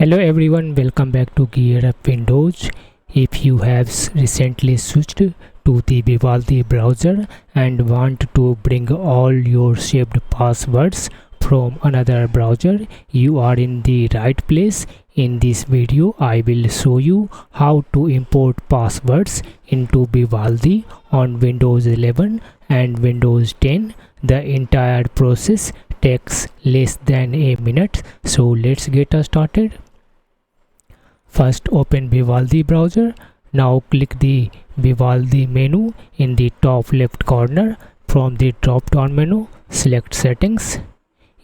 Hello everyone, welcome back to GearUpWindows. If you have recently switched to the Vivaldi browser and want to bring all your saved passwords from another browser, you are in the right place. In this video, I will show you how to import passwords into Vivaldi on Windows 11 and Windows 10. The entire process takes less than a minute, so let's get started. First, open Vivaldi browser. Now click the Vivaldi menu in the top left corner. From the drop down menu, select Settings.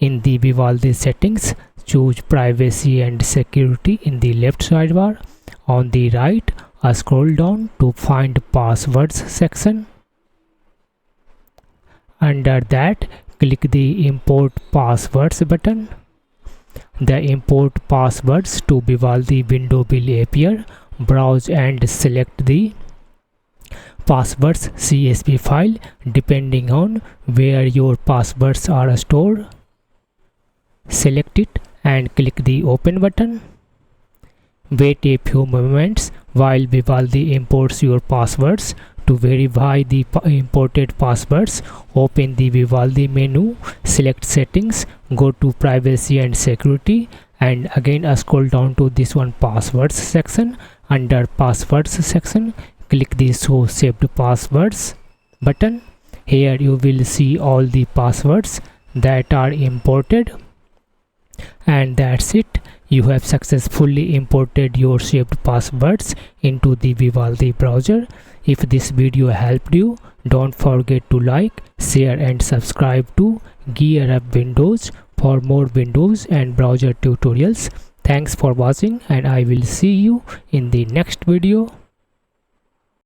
In the Vivaldi settings, choose Privacy and Security in the left sidebar. On the right, scroll down to find Passwords section. Under that, click the Import Passwords button. The import passwords to Vivaldi window will appear. Browse and select the passwords CSV file depending on where your passwords are stored. Select it and click the open button. Wait a few moments while Vivaldi imports your passwords. To verify the imported passwords, open the Vivaldi menu, select Settings, go to Privacy and Security, and again scroll down to this one Passwords section. Under Passwords section, click the Show Saved Passwords button. Here you will see all the passwords that are imported. And that's it. You have successfully imported your saved passwords into the Vivaldi browser. If this video helped you, don't forget to like, share and subscribe to GearUpWindows for more Windows and browser tutorials. Thanks for watching and I will see you in the next video.